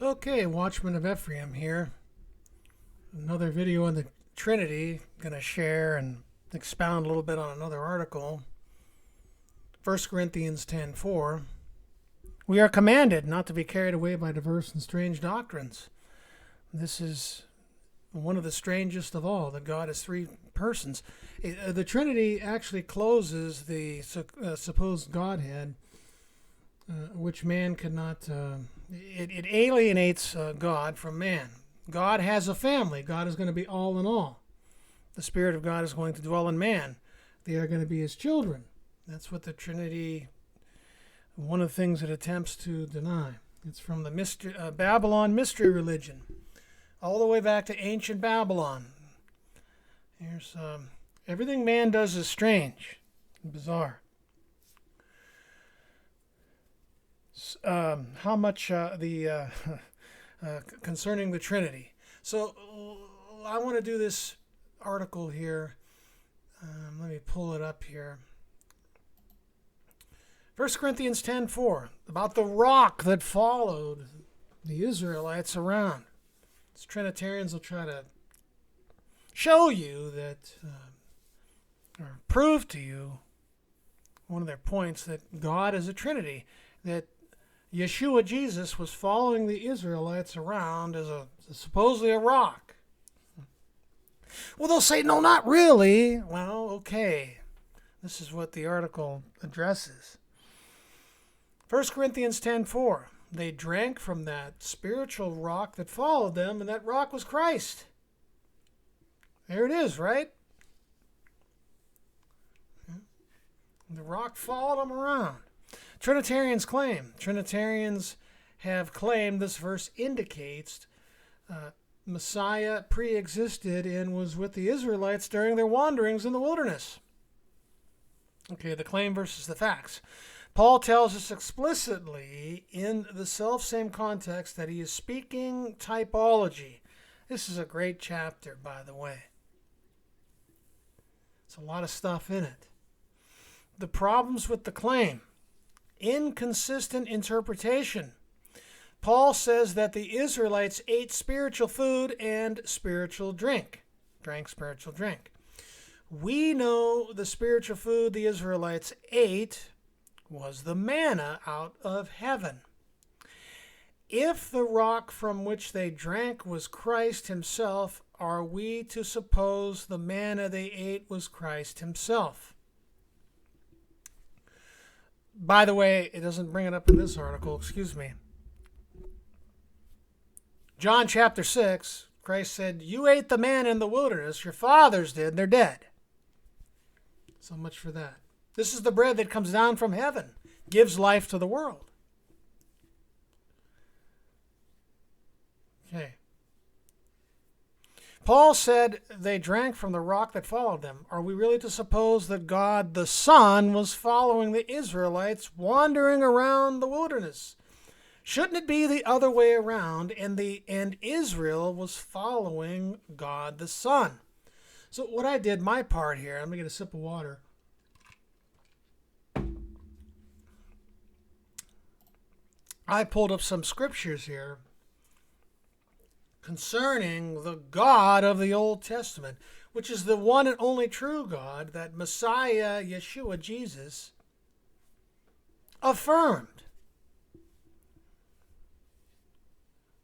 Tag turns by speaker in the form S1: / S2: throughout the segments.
S1: Okay, Watchman of Ephraim here. Another video on the Trinity. Going to share and expound a little bit on another article. 1Corinthians 10:4. We are commanded not to be carried away by diverse and strange doctrines. This is one of the strangest of all, that God is three persons. The Trinity actually closes the supposed Godhead, which man cannot... It alienates God from man. God has a family. God is going to be all in all. The Spirit of God is going to dwell in man. They are going to be his children. That's what the Trinity, one of the things it attempts to deny. It's from the Babylon mystery religion, all the way back to ancient Babylon. Here's everything man does is strange and bizarre. How much concerning the Trinity. So I want to do this article here. Let me pull it up here. 1Corinthians 10:4, about the rock that followed the Israelites around. As Trinitarians will try to show you that, or prove to you, one of their points, that God is a Trinity, that Yeshua, Jesus, was following the Israelites around as supposedly a rock. Well, they'll say, no, not really. Well, okay. This is what the article addresses. 1Corinthians 10:4. They drank from that spiritual rock that followed them, and that rock was Christ. There it is, right? The rock followed them around. Trinitarians have claimed this verse indicates Messiah pre-existed and was with the Israelites during their wanderings in the wilderness. Okay, the claim versus the facts. Paul tells us explicitly in the self-same context that he is speaking typology. This is a great chapter, by the way. It's a lot of stuff in it. The problems with the claim. Inconsistent interpretation. Paul says that the Israelites ate spiritual food and spiritual drink. Drank spiritual drink. We know the spiritual food the Israelites ate was the manna out of heaven. If the rock from which they drank was Christ himself, are we to suppose the manna they ate was Christ himself? By the way, it doesn't bring it up in this article, excuse me. John chapter 6, Christ said, you ate the manna in the wilderness, your fathers did, they're dead. So much for that. This is the bread that comes down from heaven, gives life to the world. Okay. Paul said they drank from the rock that followed them. Are we really to suppose that God the Son was following the Israelites wandering around the wilderness? Shouldn't it be the other way around and Israel was following God the Son? So what I did, my part here, I'm going to get a sip of water. I pulled up some scriptures here concerning the God of the Old Testament, which is the one and only true God that Messiah, Yeshua, Jesus, affirmed.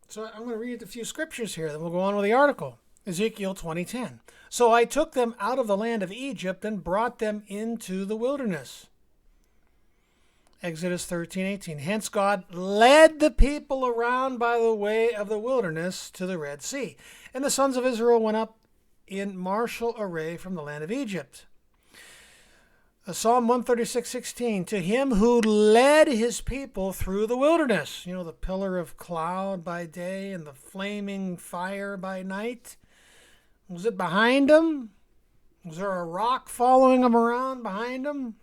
S1: So I'm going to read a few scriptures here, then we'll go on with the article. Ezekiel 20:10. So I took them out of the land of Egypt and brought them into the wilderness. Exodus 13:18. Hence God led the people around by the way of the wilderness to the Red Sea. And the sons of Israel went up in martial array from the land of Egypt. Psalm 136:16. To him who led his people through the wilderness. You know, the pillar of cloud by day and the flaming fire by night. Was it behind him? Was there a rock following him around behind him?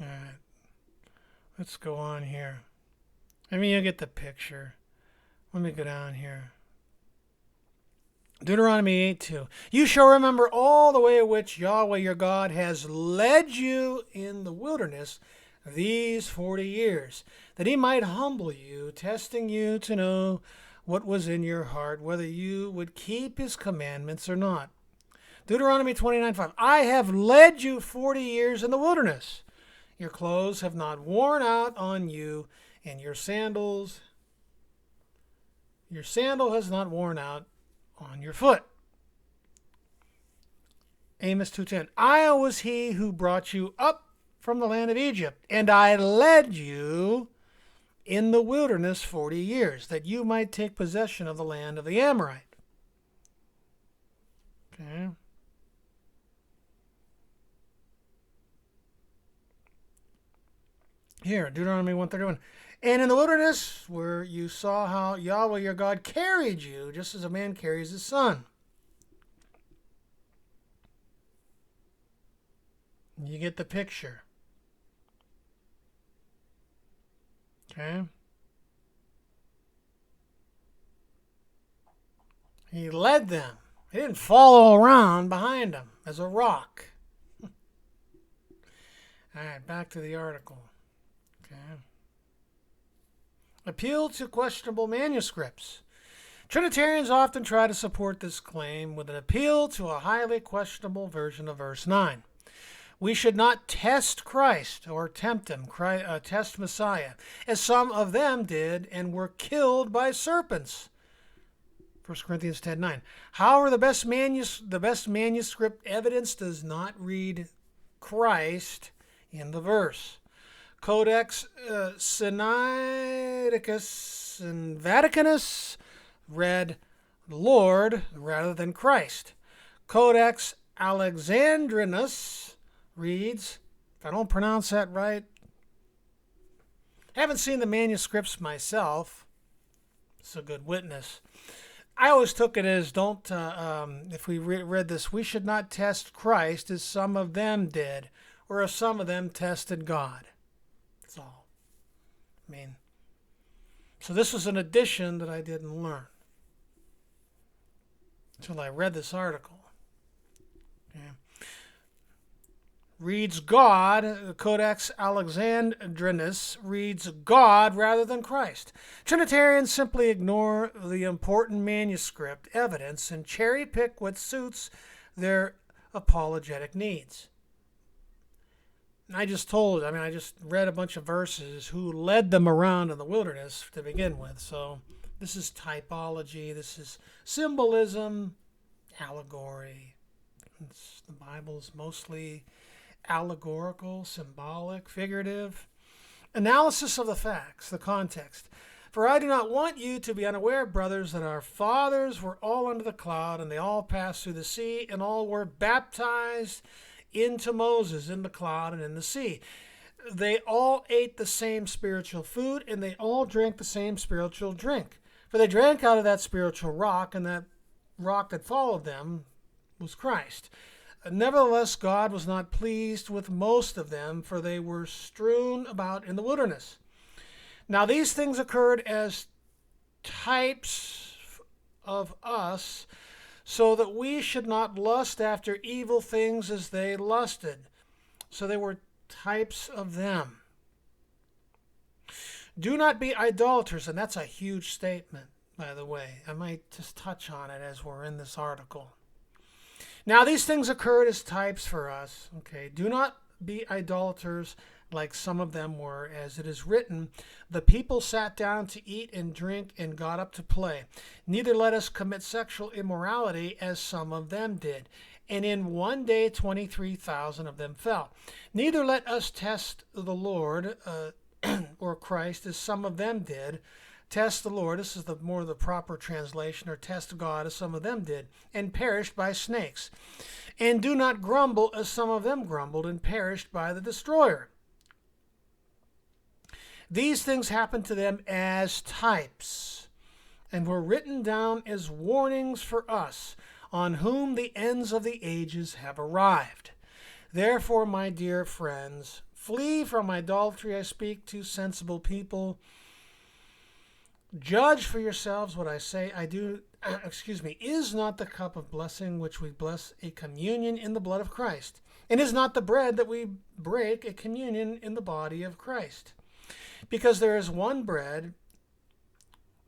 S1: All right, let's go on here. I mean, you get the picture. Let me go down here. Deuteronomy 8:2. You shall remember all the way in which Yahweh your God has led you in the wilderness these 40 years, that he might humble you, testing you to know what was in your heart, whether you would keep his commandments or not. Deuteronomy 29:5. I have led you 40 years in the wilderness. Your clothes have not worn out on you, and your sandal has not worn out on your foot. Amos 2:10. I was he who brought you up from the land of Egypt, and I led you in the wilderness 40 years, that you might take possession of the land of the Amorite. Okay. Here, Deuteronomy 1:31. And in the wilderness, where you saw how Yahweh your God carried you, just as a man carries his son. You get the picture. Okay. He led them. He didn't follow around behind them as a rock. All right, back to the article. Okay. Appeal to questionable manuscripts. Trinitarians often try to support this claim with an appeal to a highly questionable version of verse 9. We should not test Christ or tempt him, test Messiah, as some of them did and were killed by serpents. 1 Corinthians 10:9. However, the best manuscript evidence does not read Christ in the verse. Codex Sinaiticus and Vaticanus read Lord rather than Christ. Codex Alexandrinus reads, if I don't pronounce that right, haven't seen the manuscripts myself. It's a good witness. I always took it as if we read this, we should not test Christ as some of them did, or as some of them tested God. That's all. I mean, so this was an addition that I didn't learn until I read this article. Okay. Reads God, Codex Alexandrinus reads God rather than Christ. Trinitarians simply ignore the important manuscript evidence and cherry pick what suits their apologetic needs. I just read a bunch of verses who led them around in the wilderness to begin with. So this is typology, this is symbolism, allegory. The Bible is mostly allegorical, symbolic, figurative. Analysis of the facts, the context. For I do not want you to be unaware, brothers, that our fathers were all under the cloud, and they all passed through the sea, and all were baptized into Moses in the cloud and in the sea. They all ate the same spiritual food, and they all drank the same spiritual drink. For they drank out of that spiritual rock, and that rock that followed them was Christ. Nevertheless, God was not pleased with most of them, for they were strewn about in the wilderness. Now these things occurred as types of us, so that we should not lust after evil things as they lusted. So they were types of them. Do not be idolaters, and that's a huge statement, by the way. I might just touch on it as we're in this article. Now these things occurred as types for us. Okay, do not be idolaters like some of them were, as it is written, the people sat down to eat and drink and got up to play. Neither let us commit sexual immorality as some of them did. And in one day 23,000 of them fell. Neither let us test the Lord or Christ as some of them did. Test the Lord, this is more the proper translation, or test God as some of them did, and perished by snakes. And do not grumble as some of them grumbled and perished by the destroyer. These things happened to them as types, and were written down as warnings for us, on whom the ends of the ages have arrived. Therefore, my dear friends, flee from idolatry. I speak to sensible people. Judge for yourselves what I say. Is not the cup of blessing which we bless a communion in the blood of Christ? And is not the bread that we break a communion in the body of Christ? Because there is one bread,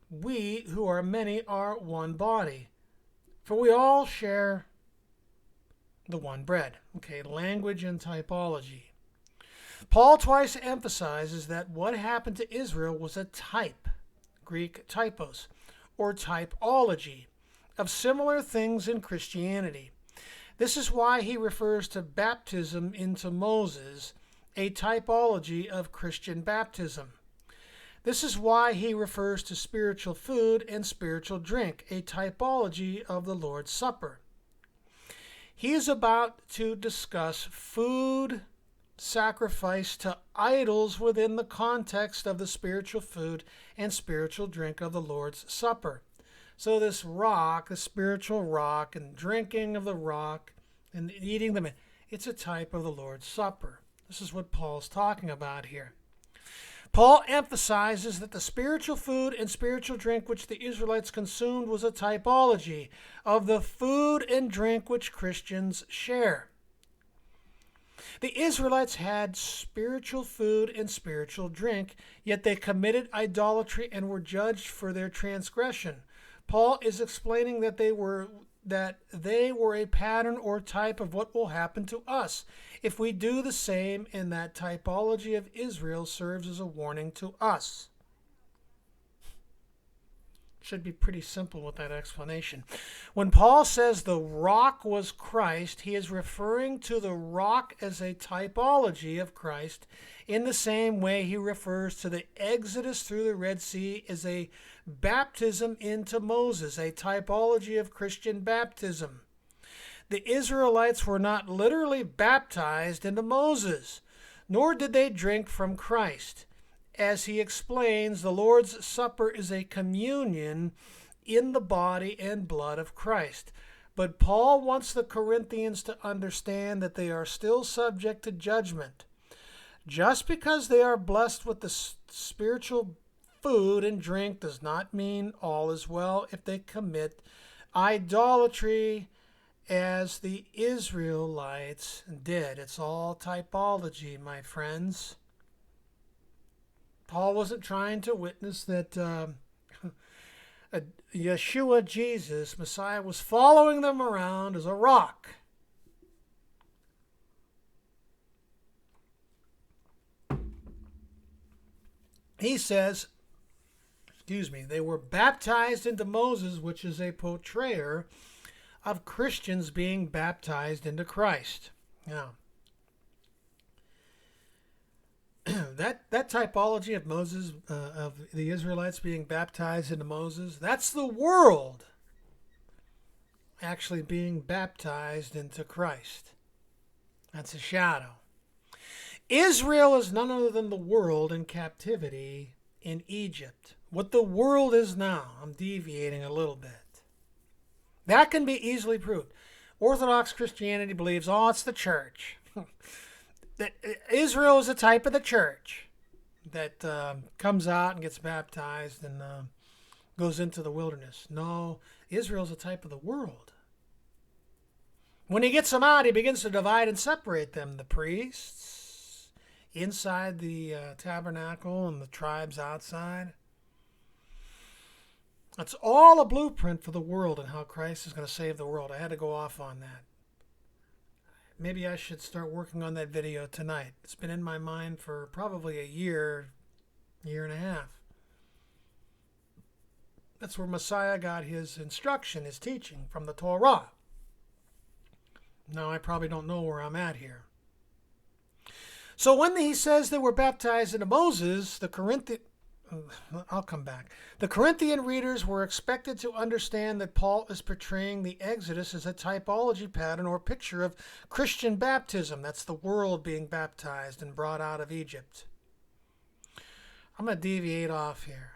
S1: we who are many are one body, for we all share the one bread. Okay, language and typology. Paul twice emphasizes that what happened to Israel was a type, Greek typos, or typology, of similar things in Christianity. This is why he refers to baptism into Moses, a typology of Christian baptism. This is why he refers to spiritual food and spiritual drink, a typology of the Lord's Supper. He is about to discuss food sacrificed to idols within the context of the spiritual food and spiritual drink of the Lord's Supper. So this rock, the spiritual rock, and drinking of the rock and eating them, it's a type of the Lord's Supper. This is what Paul's talking about here. Paul emphasizes that the spiritual food and spiritual drink which the Israelites consumed was a typology of the food and drink which Christians share. The Israelites had spiritual food and spiritual drink, yet they committed idolatry and were judged for their transgression. Paul is explaining that they were a pattern or type of what will happen to us if we do the same, and that typology of Israel serves as a warning to us. Should be pretty simple with that explanation. When Paul says the rock was Christ, he is referring to the rock as a typology of Christ, in the same way he refers to the Exodus through the Red Sea as a baptism into Moses, a typology of Christian baptism. The Israelites were not literally baptized into Moses, nor did they drink from Christ. As he explains, the Lord's Supper is a communion in the body and blood of Christ. But Paul wants the Corinthians to understand that they are still subject to judgment. Just because they are blessed with the spiritual food and drink does not mean all is well if they commit idolatry as the Israelites did. It's all typology, my friends. Paul wasn't trying to witness that Yeshua, Jesus, Messiah, was following them around as a rock. He says, they were baptized into Moses, which is a portrayer of Christians being baptized into Christ. Now, that typology of Moses, of the Israelites being baptized into Moses, that's the world actually being baptized into Christ. That's a shadow. Israel is none other than the world in captivity in Egypt. What the world is now, I'm deviating a little bit. That can be easily proved. Orthodox Christianity believes, it's the church. That Israel is a type of the church that comes out and gets baptized and goes into the wilderness. No, Israel is a type of the world. When he gets them out, he begins to divide and separate them. The priests inside the tabernacle and the tribes outside. That's all a blueprint for the world and how Christ is going to save the world. I had to go off on that. Maybe I should start working on that video tonight. It's been in my mind for probably a year and a half. That's where Messiah got his instruction, his teaching from the Torah. Now I probably don't know where I'm at here. So when he says they were baptized into Moses, I'll come back. The Corinthian readers were expected to understand that Paul is portraying the Exodus as a typology pattern or picture of Christian baptism. That's the world being baptized and brought out of Egypt. I'm going to deviate off here.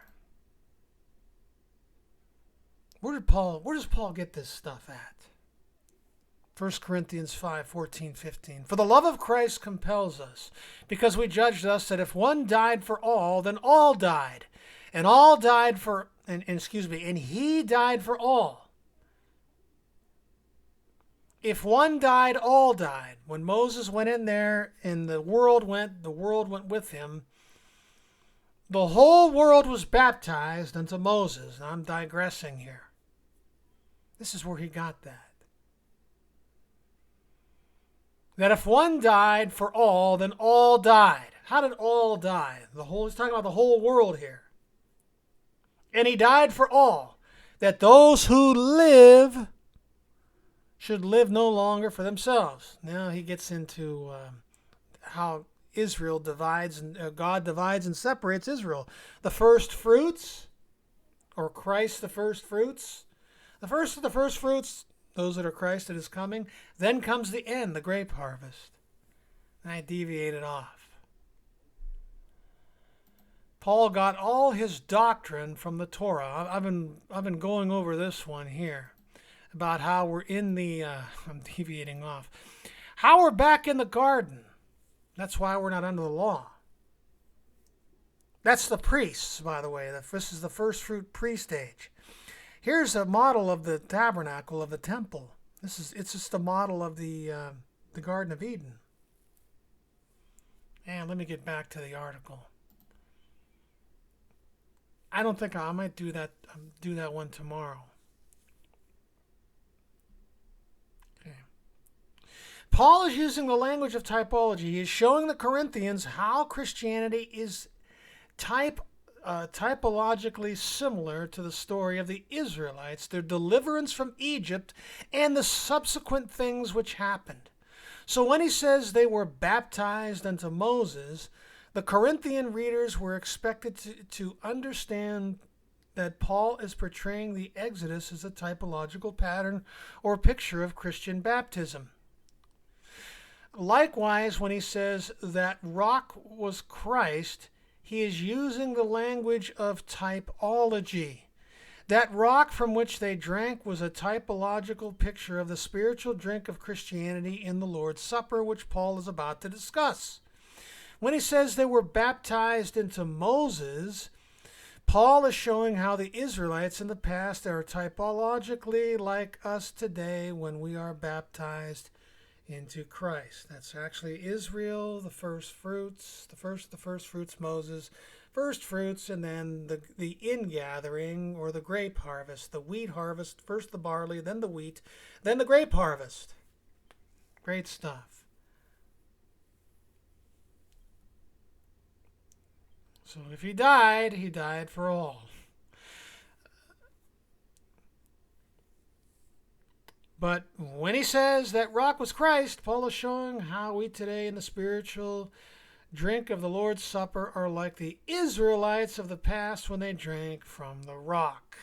S1: Where does Paul get this stuff at? 1 Corinthians 5:14, 15. For the love of Christ compels us, because we judged thus that if one died for all, then all died. And all died and he died for all. If one died, all died. When Moses went in there and the world went with him. The whole world was baptized unto Moses. And I'm digressing here. This is where he got that. That if one died for all, then all died. How did all die? He's talking about the whole world here. And he died for all, that those who live should live no longer for themselves. Now he gets into how Israel divides, and God divides and separates Israel. The first fruits, or Christ the first fruits. The first of the first fruits, those that are Christ that is coming. Then comes the end, the grape harvest. And I deviated off. Paul got all his doctrine from the Torah. I've been going over this one here about how we're in the I'm deviating off. How we're back in the garden. That's why we're not under the law. That's the priests, by the way. This is the first fruit priest age. Here's a model of the tabernacle of the temple. It's just a model of the Garden of Eden. And let me get back to the article. I don't think I might do that one tomorrow. Okay. Paul is using the language of typology. He is showing the Corinthians how Christianity is typologically similar to the story of the Israelites, their deliverance from Egypt, and the subsequent things which happened. So when he says they were baptized unto Moses, the Corinthian readers were expected to understand that Paul is portraying the Exodus as a typological pattern or picture of Christian baptism. Likewise, when he says that rock was Christ, he is using the language of typology. That rock from which they drank was a typological picture of the spiritual drink of Christianity in the Lord's Supper, which Paul is about to discuss. When he says they were baptized into Moses, Paul is showing how the Israelites in the past are typologically like us today when we are baptized into Christ. That's actually Israel, the first fruits, the first fruits, Moses, first fruits, and then the ingathering or the grape harvest, the wheat harvest, first the barley, then the wheat, then the grape harvest. Great stuff. So if he died for all. But when he says that rock was Christ, Paul is showing how we today in the spiritual drink of the Lord's Supper are like the Israelites of the past when they drank from the rock.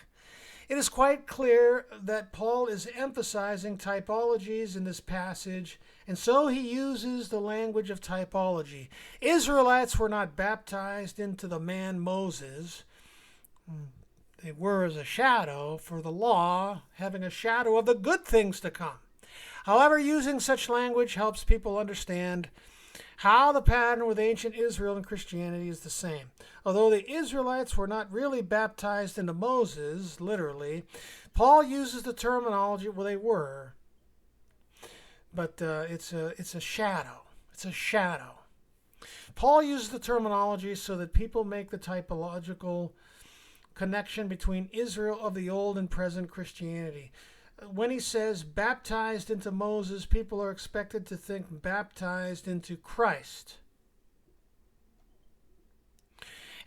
S1: It is quite clear that Paul is emphasizing typologies in this passage, and so he uses the language of typology. Israelites were not baptized into the man Moses. They were as a shadow for the law, having a shadow of the good things to come. However, using such language helps people understand how the pattern with ancient Israel and Christianity is the same. Although the Israelites were not really baptized into Moses, literally, Paul uses the terminology, well, they were, but it's a shadow. It's a shadow. Paul uses the terminology so that people make the typological connection between Israel of the old and present Christianity. When he says baptized into Moses, people are expected to think baptized into Christ.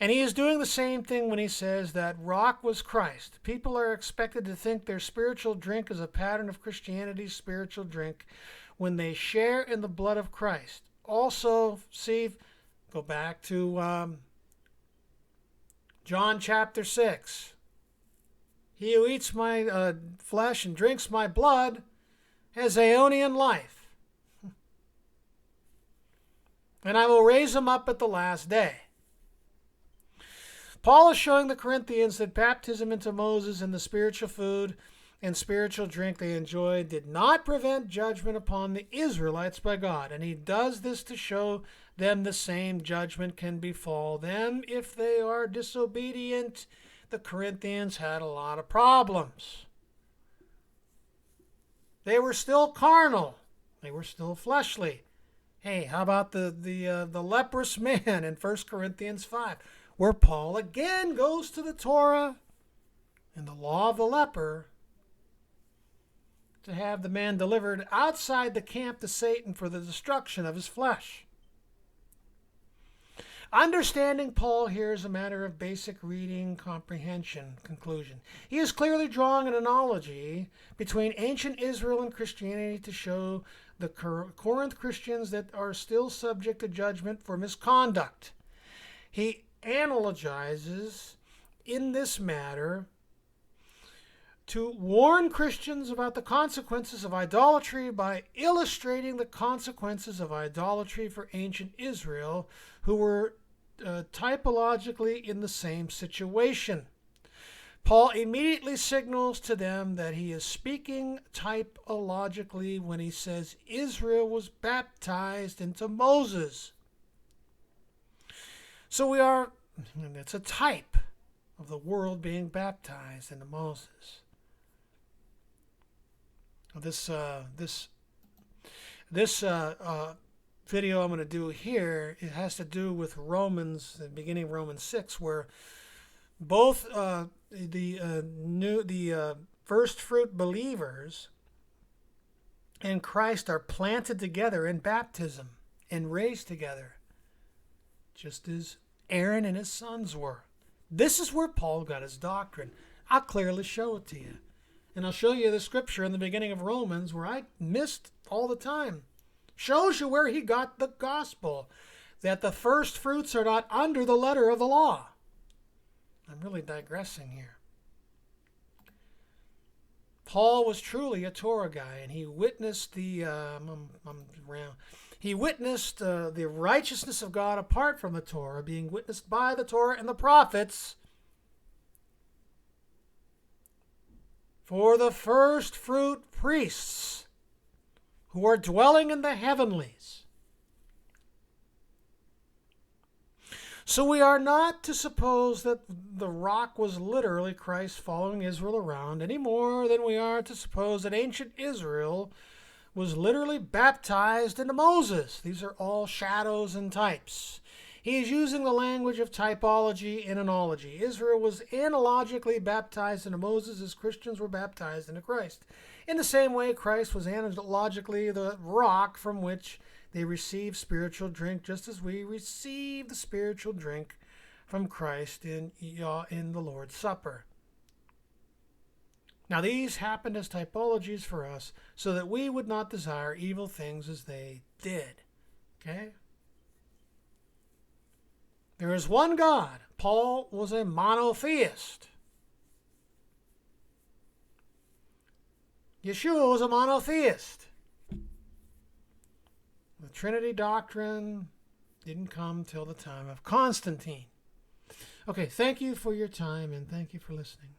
S1: And he is doing the same thing when he says that rock was Christ. People are expected to think their spiritual drink is a pattern of Christianity's spiritual drink when they share in the blood of Christ. Also, see, go back to John chapter 6. He who eats my flesh and drinks my blood has aeonian life. And I will raise him up at the last day. Paul is showing the Corinthians that baptism into Moses and the spiritual food and spiritual drink they enjoyed did not prevent judgment upon the Israelites by God. And he does this to show them the same judgment can befall them if they are disobedient. The Corinthians had a lot of problems. They were still carnal. They were still fleshly. Hey, how about the leprous man in 1 Corinthians 5, where Paul again goes to the Torah and the law of the leper to have the man delivered outside the camp to Satan for the destruction of his flesh. Understanding Paul here is a matter of basic reading comprehension. Conclusion. He is clearly drawing an analogy between ancient Israel and Christianity to show the Corinth Christians that are still subject to judgment for misconduct. He analogizes in this matter to warn Christians about the consequences of idolatry by illustrating the consequences of idolatry for ancient Israel, who were typologically in the same situation. Paul immediately signals to them that he is speaking typologically when he says Israel was baptized into Moses. So it's a type of the world being baptized into Moses. This video I'm going to do here, it has to do with Romans, the beginning of Romans 6, where both the first fruit believers and Christ are planted together in baptism and raised together, just as Aaron and his sons were. This is where Paul got his doctrine. I'll clearly show it to you. And I'll show you the scripture in the beginning of Romans where I missed all the time. Shows you where he got the gospel, that the first fruits are not under the letter of the law. I'm really digressing here. Paul was truly a Torah guy, and he witnessed the righteousness of God apart from the Torah, being witnessed by the Torah and the prophets, for the first fruit priests who are dwelling in the heavenlies. So we are not to suppose that the rock was literally Christ following Israel around any more than we are to suppose that ancient Israel was literally baptized into Moses. These are all shadows and types. He is using the language of typology and analogy. Israel was analogically baptized into Moses as Christians were baptized into Christ. In the same way, Christ was analogically the rock from which they receive spiritual drink, just as we receive the spiritual drink from Christ in the Lord's Supper. Now these happened as typologies for us, so that we would not desire evil things as they did. Okay? There is one God. Paul was a monotheist. Yeshua was a monotheist. The Trinity doctrine didn't come till the time of Constantine. Okay, thank you for your time and thank you for listening.